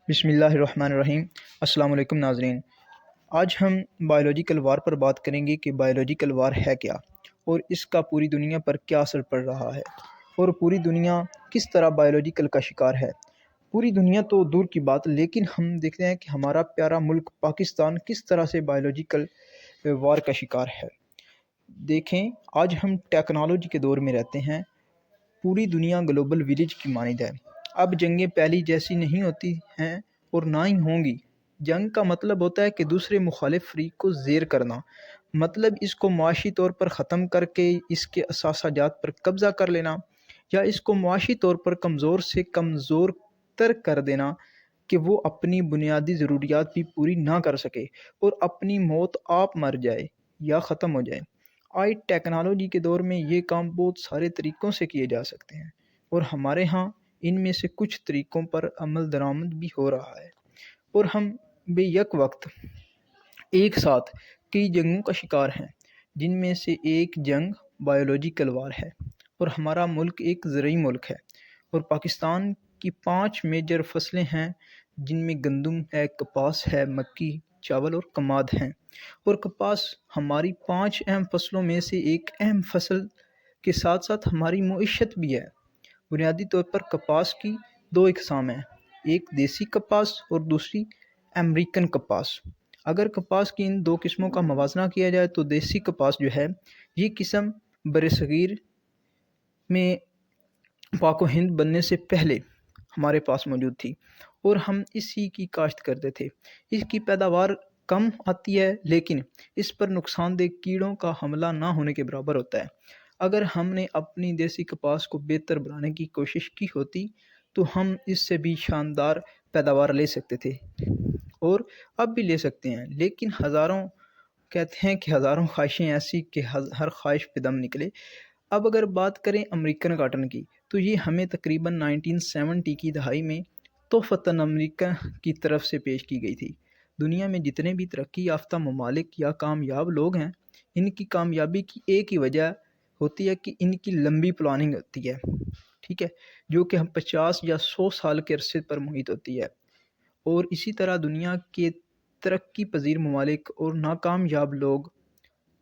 بسم اللہ الرحمن الرحیم۔ السلام علیکم ناظرین، آج ہم بایولوجیکل وار پر بات کریں گے کہ بایولوجیکل وار ہے کیا اور اس کا پوری دنیا پر کیا اثر پڑ رہا ہے اور پوری دنیا کس طرح بایولوجیکل کا شکار ہے۔ پوری دنیا تو دور کی بات، لیکن ہم دیکھتے ہیں کہ ہمارا پیارا ملک پاکستان کس طرح سے بایولوجیکل وار کا شکار ہے۔ دیکھیں، آج ہم ٹیکنالوجی کے دور میں رہتے ہیں، پوری دنیا گلوبل ویلیج کی مانند ہے۔ اب جنگیں پہلی جیسی نہیں ہوتی ہیں اور نہ ہی ہوں گی۔ جنگ کا مطلب ہوتا ہے کہ دوسرے مخالف فریق کو زیر کرنا، مطلب اس کو معاشی طور پر ختم کر کے اس کے اثاثہ جات پر قبضہ کر لینا، یا اس کو معاشی طور پر کمزور سے کمزور تر کر دینا کہ وہ اپنی بنیادی ضروریات بھی پوری نہ کر سکے اور اپنی موت آپ مر جائے یا ختم ہو جائے۔ آج ٹیکنالوجی کے دور میں یہ کام بہت سارے طریقوں سے کیے جا سکتے ہیں اور ہمارے ہاں ان میں سے کچھ طریقوں پر عمل درآمد بھی ہو رہا ہے، اور ہم بے یک وقت ایک ساتھ کئی جنگوں کا شکار ہیں، جن میں سے ایک جنگ بایولوجیکل وار ہے۔ اور ہمارا ملک ایک زرعی ملک ہے اور پاکستان کی 5 میجر فصلیں ہیں، جن میں گندم ہے، کپاس ہے، مکئی، چاول اور کماد ہیں۔ اور کپاس ہماری 5 اہم فصلوں میں سے ایک اہم فصل کے ساتھ ساتھ ہماری معیشت بھی ہے۔ بنیادی طور پر کپاس کی 2 اقسام ہیں، ایک دیسی کپاس اور دوسری امریکن کپاس۔ اگر کپاس کی ان 2 قسموں کا موازنہ کیا جائے تو دیسی کپاس جو ہے، یہ قسم برصغیر میں پاک و ہند بننے سے پہلے ہمارے پاس موجود تھی اور ہم اسی کی کاشت کرتے تھے۔ اس کی پیداوار کم آتی ہے، لیکن اس پر نقصان دہ کیڑوں کا حملہ نہ ہونے کے برابر ہوتا ہے۔ اگر ہم نے اپنی دیسی کپاس کو بہتر بنانے کی کوشش کی ہوتی تو ہم اس سے بھی شاندار پیداوار لے سکتے تھے اور اب بھی لے سکتے ہیں، لیکن کہتے ہیں کہ ہزاروں خواہشیں ایسی کہ ہر خواہش پہ دم نکلے۔ اب اگر بات کریں امریکن کاٹن کی، تو یہ ہمیں تقریباً 1970 کی دہائی میں تحفتاً امریکہ کی طرف سے پیش کی گئی تھی۔ دنیا میں جتنے بھی ترقی یافتہ ممالک یا کامیاب لوگ ہیں، ان کی کامیابی کی ایک ہی وجہ ہوتی ہے کہ ان کی لمبی پلاننگ ہوتی ہے، ٹھیک ہے، جو کہ ہم 50 یا 100 سال کے عرصے پر محیط ہوتی ہے۔ اور اسی طرح دنیا کے ترقی پذیر ممالک اور ناکامیاب لوگ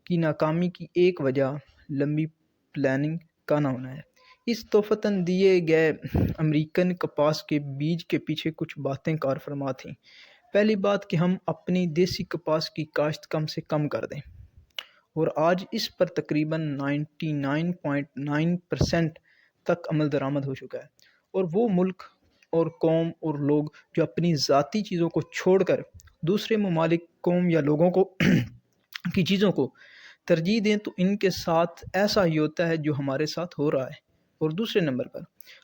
کی ناکامی کی ایک وجہ لمبی پلاننگ کا نہ ہونا ہے۔ اس تحفتاً دیے گئے امریکن کپاس کے بیج کے پیچھے کچھ باتیں کار فرما تھیں۔ پہلی بات کہ ہم اپنی دیسی کپاس کی کاشت کم سے کم کر دیں، اور آج اس پر تقریباً 99.9% تک عمل درآمد ہو چکا ہے۔ اور وہ ملک اور قوم اور لوگ جو اپنی ذاتی چیزوں کو چھوڑ کر دوسرے ممالک، قوم یا لوگوں کو کی چیزوں کو ترجیح دیں تو ان کے ساتھ ایسا ہی ہوتا ہے جو ہمارے ساتھ ہو رہا ہے۔ اور دوسرے نمبر پر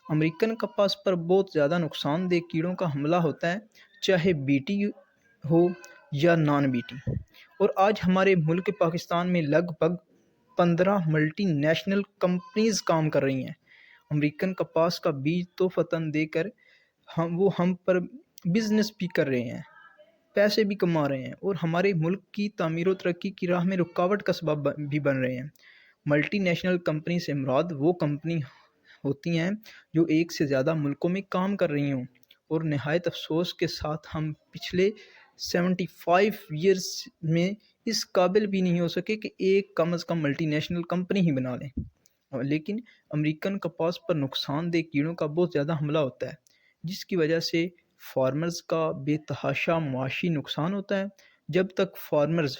امریکن کپاس پر بہت زیادہ نقصان دہ کیڑوں کا حملہ ہوتا ہے، چاہے بیٹی ہو یا نان بیٹی۔ اور آج ہمارے ملک پاکستان میں لگ بھگ 15 ملٹی نیشنل کمپنیز کام کر رہی ہیں، امریکن کپاس کا بیج تحفتاً دے کر وہ ہم پر بزنس بھی کر رہے ہیں، پیسے بھی کما رہے ہیں اور ہمارے ملک کی تعمیر و ترقی کی راہ میں رکاوٹ کا سبب بھی بن رہے ہیں۔ ملٹی نیشنل کمپنی سے مراد وہ کمپنی ہوتی ہیں جو ایک سے زیادہ ملکوں میں کام کر رہی ہوں، اور نہایت افسوس کے ساتھ ہم پچھلے 75 ایئرز میں اس قابل بھی نہیں ہو سکے کہ ایک کم از کم ملٹی نیشنل کمپنی ہی بنا لیں۔ لیکن امریکن کپاس پر نقصان دہ کیڑوں کا بہت زیادہ حملہ ہوتا ہے، جس کی وجہ سے فارمرز کا بے تحاشا معاشی نقصان ہوتا ہے۔ جب تک فارمرز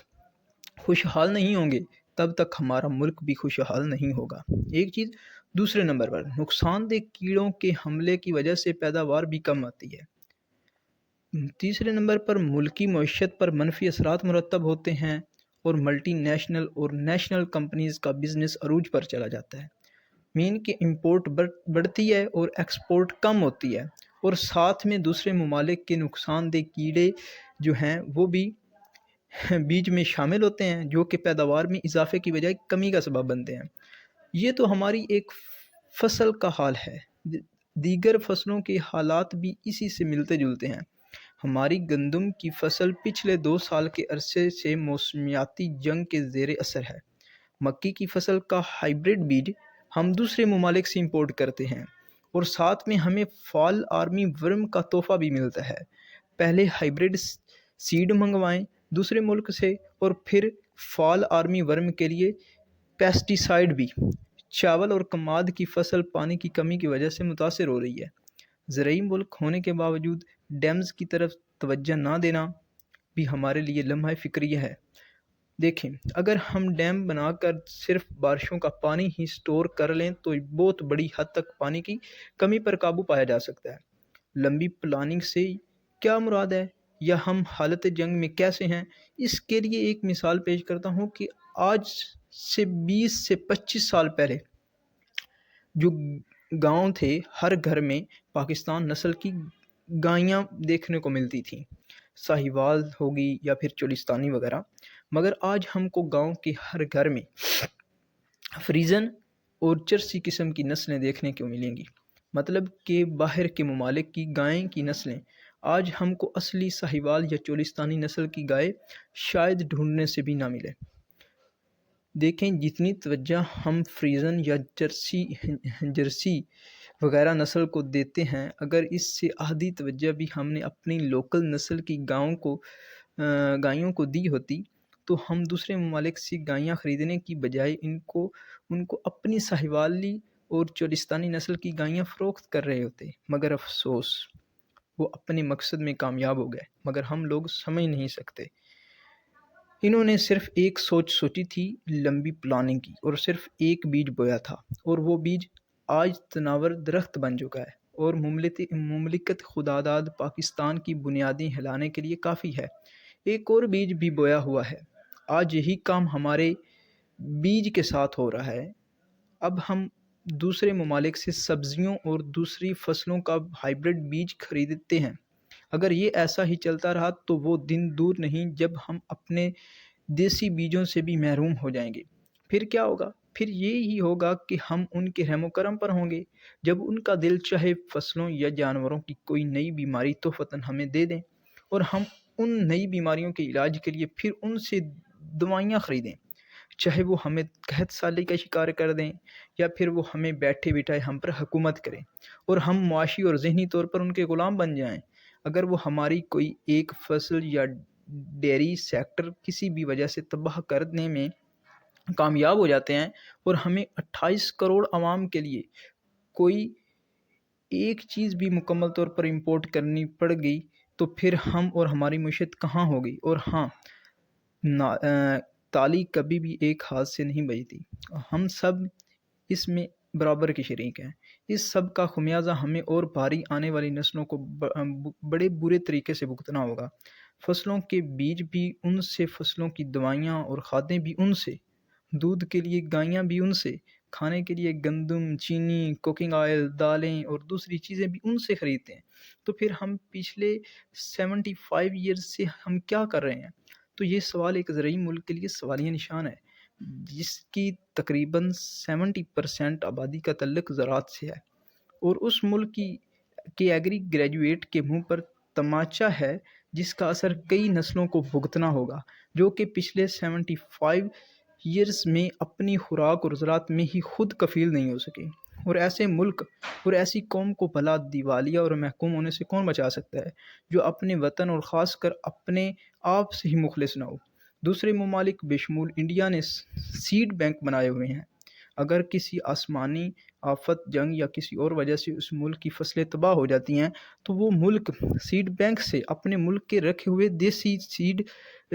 خوشحال نہیں ہوں گے تب تک ہمارا ملک بھی خوشحال نہیں ہوگا، ایک چیز۔ دوسرے نمبر پر نقصان دہ کیڑوں کے حملے کی وجہ سے پیداوار بھی کم آتی ہے۔ تیسرے نمبر پر ملکی معیشت پر منفی اثرات مرتب ہوتے ہیں اور ملٹی نیشنل اور نیشنل کمپنیز کا بزنس عروج پر چلا جاتا ہے۔ مین کہ امپورٹ بڑھتی ہے اور ایکسپورٹ کم ہوتی ہے، اور ساتھ میں دوسرے ممالک کے نقصان دہ کیڑے جو ہیں وہ بھی بیج میں شامل ہوتے ہیں، جو کہ پیداوار میں اضافے کی بجائے کمی کا سبب بنتے ہیں۔ یہ تو ہماری ایک فصل کا حال ہے، دیگر فصلوں کے حالات بھی اسی سے ملتے جلتے ہیں۔ ہماری گندم کی فصل پچھلے 2 سال کے عرصے سے موسمیاتی جنگ کے زیر اثر ہے۔ مکئی کی فصل کا ہائیبرڈ بیج ہم دوسرے ممالک سے امپورٹ کرتے ہیں، اور ساتھ میں ہمیں فال آرمی ورم کا تحفہ بھی ملتا ہے۔ پہلے ہائیبرڈ سیڈ منگوائیں دوسرے ملک سے اور پھر فال آرمی ورم کے لیے پیسٹی سائیڈ بھی۔ چاول اور کماد کی فصل پانی کی کمی کی وجہ سے متاثر ہو رہی ہے۔ زرعی ملک ہونے کے باوجود ڈیمز کی طرف توجہ نہ دینا بھی ہمارے لیے لمحہ فکریہ ہے۔ دیکھیں، اگر ہم ڈیم بنا کر صرف بارشوں کا پانی ہی سٹور کر لیں تو بہت بڑی حد تک پانی کی کمی پر قابو پایا جا سکتا ہے۔ لمبی پلاننگ سے کیا مراد ہے یا ہم حالت جنگ میں کیسے ہیں، اس کے لیے ایک مثال پیش کرتا ہوں کہ آج سے 20 سے 25 سال پہلے جو گاؤں تھے، ہر گھر میں پاکستان نسل کی گائیاں دیکھنے کو ملتی تھیں، ساہیوال ہوگی یا پھر چولستانی وغیرہ، مگر آج ہم کو گاؤں کے ہر گھر میں فریزن اور جرسی قسم کی نسلیں دیکھنے کو ملیں گی۔ مطلب کہ باہر کے ممالک کی گائیں کی نسلیں آج ہم کو اصلی ساہیوال یا چولستانی نسل کی گائے شاید ڈھونڈنے سے بھی نہ ملے۔ دیکھیں، جتنی توجہ ہم فریزن یا جرسی وغیرہ نسل کو دیتے ہیں، اگر اس سے آدھی توجہ بھی ہم نے اپنی لوکل نسل کی گائیوں کو دی ہوتی تو ہم دوسرے ممالک سے گائیاں خریدنے کی بجائے ان کو اپنی ساہیوالی اور چولستانی نسل کی گائیاں فروخت کر رہے ہوتے۔ مگر افسوس، وہ اپنے مقصد میں کامیاب ہو گئے، مگر ہم لوگ سمجھ نہیں سکتے۔ انہوں نے صرف ایک سوچی تھی، لمبی پلاننگ کی، اور صرف ایک بیج بویا تھا، اور وہ بیج آج تناور درخت بن چکا ہے اور مملکت خداداد پاکستان کی بنیادیں ہلانے کے لیے کافی ہے۔ ایک اور بیج بھی بویا ہوا ہے، آج یہی کام ہمارے بیج کے ساتھ ہو رہا ہے۔ اب ہم دوسرے ممالک سے سبزیوں اور دوسری فصلوں کا ہائیبرڈ بیج خریدتے ہیں۔ اگر یہ ایسا ہی چلتا رہا تو وہ دن دور نہیں جب ہم اپنے دیسی بیجوں سے بھی محروم ہو جائیں گے۔ پھر کیا ہوگا؟ پھر یہی ہوگا کہ ہم ان کے رحم و کرم پر ہوں گے جب ان کا دل چاہے فصلوں یا جانوروں کی کوئی نئی بیماری تحفتاً ہمیں دے دیں اور ہم ان نئی بیماریوں کے علاج کے لیے پھر ان سے دوائیاں خریدیں، چاہے وہ ہمیں قحط سالی کا شکار کر دیں یا پھر وہ ہمیں بیٹھے بٹھائے ہم پر حکومت کریں اور ہم معاشی اور ذہنی طور پر ان کے غلام بن جائیں۔ اگر وہ ہماری کوئی ایک فصل یا ڈیری سیکٹر کسی بھی وجہ سے تباہ کرنے میں کامیاب ہو جاتے ہیں اور ہمیں 28 کروڑ عوام کے لیے کوئی ایک چیز بھی مکمل طور پر امپورٹ کرنی پڑ گئی تو پھر ہم اور ہماری معیشت کہاں ہوگی؟ اور ہاں، تالی کبھی بھی ایک ہاتھ سے نہیں بجتی، ہم سب اس میں برابر کے شریک ہیں۔ اس سب کا خمیازہ ہمیں اور بھاری آنے والی نسلوں کو بڑے برے طریقے سے بھگتنا ہوگا۔ فصلوں کے بیج بھی ان سے، فصلوں کی دوائیاں اور کھادیں بھی ان سے، دودھ کے لیے گائیاں بھی ان سے، کھانے کے لیے گندم، چینی، کوکنگ آئل، دالیں اور دوسری چیزیں بھی ان سے خریدتے ہیں۔ تو پھر ہم پچھلے 75 ایئرز سے ہم کیا کر رہے ہیں؟ تو یہ سوال ایک زرعی ملک کے لیے سوالیہ نشان ہے جس کی تقریباً 70% آبادی کا تعلق زراعت سے ہے، اور اس ملک کے ایگری گریجویٹ کے منہ پر تماچا ہے جس کا اثر کئی نسلوں کو بھگتنا ہوگا، جو کہ پچھلے 75 ایئرز میں اپنی خوراک اور زراعت میں ہی خود کفیل نہیں ہو سکے۔ اور ایسے ملک اور ایسی قوم کو بھلا دیوالیہ اور محکوم ہونے سے کون بچا سکتا ہے جو اپنے وطن اور خاص کر اپنے آپ سے ہی مخلص نہ ہو؟ دوسرے ممالک بشمول انڈیا نے سیڈ بینک بنائے ہوئے ہیں۔ اگر کسی آسمانی آفت، جنگ یا کسی اور وجہ سے اس ملک کی فصلیں تباہ ہو جاتی ہیں تو وہ ملک سیڈ بینک سے اپنے ملک کے رکھے ہوئے دیسی سیڈ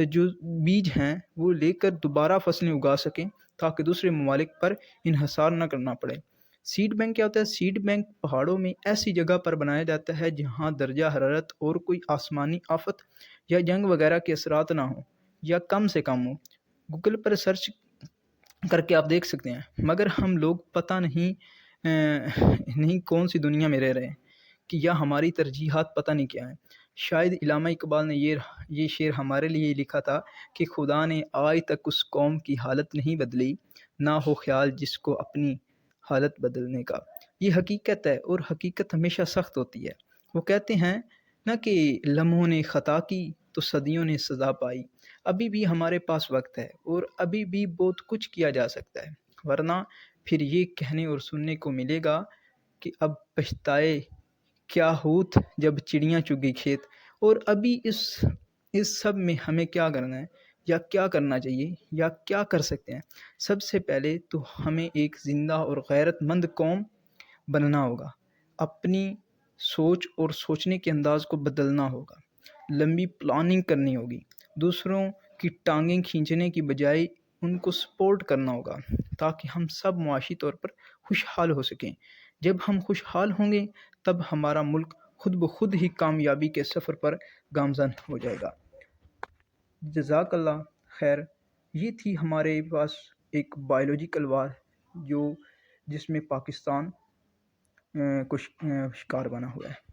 جو بیج ہیں وہ لے کر دوبارہ فصلیں اگا سکیں تاکہ دوسرے ممالک پر انحصار نہ کرنا پڑے۔ سیڈ بینک کیا ہوتا ہے؟ سیڈ بینک پہاڑوں میں ایسی جگہ پر بنایا جاتا ہے جہاں درجہ حرارت اور کوئی آسمانی آفت یا جنگ وغیرہ کے اثرات نہ ہوں یا کم سے کم ہوں۔ گوگل پر سرچ کر کے آپ دیکھ سکتے ہیں، مگر ہم لوگ پتہ نہیں کون سی دنیا میں رہ رہے ہیں کہ یا ہماری ترجیحات پتہ نہیں کیا ہیں۔ شاید علامہ اقبال نے یہ شعر ہمارے لیے لکھا تھا کہ خدا نے آج تک اس قوم کی حالت نہیں بدلی، نہ ہو خیال جس کو اپنی حالت بدلنے کا۔ یہ حقیقت ہے اور حقیقت ہمیشہ سخت ہوتی ہے۔ وہ کہتے ہیں نہ کہ لمحوں نے خطا کی تو صدیوں نے سزا پائی۔ ابھی بھی ہمارے پاس وقت ہے اور ابھی بھی بہت کچھ کیا جا سکتا ہے، ورنہ پھر یہ کہنے اور سننے کو ملے گا کہ اب پچھتائے کیا ہوت جب چڑیاں چگ گئی کھیت۔ اور ابھی اس سب میں ہمیں کیا کرنا ہے یا کیا کرنا چاہیے یا کیا کر سکتے ہیں؟ سب سے پہلے تو ہمیں ایک زندہ اور غیرت مند قوم بننا ہوگا، اپنی سوچ اور سوچنے کے انداز کو بدلنا ہوگا، لمبی پلاننگ کرنی ہوگی، دوسروں کی ٹانگیں کھینچنے کی بجائے ان کو سپورٹ کرنا ہوگا تاکہ ہم سب معاشی طور پر خوشحال ہو سکیں۔ جب ہم خوشحال ہوں گے تب ہمارا ملک خود بخود ہی کامیابی کے سفر پر گامزن ہو جائے گا۔ جزاک اللہ خیر۔ یہ تھی ہمارے پاس ایک بایولوجیکل وار جس میں پاکستان کو شکار بنا ہوا ہے۔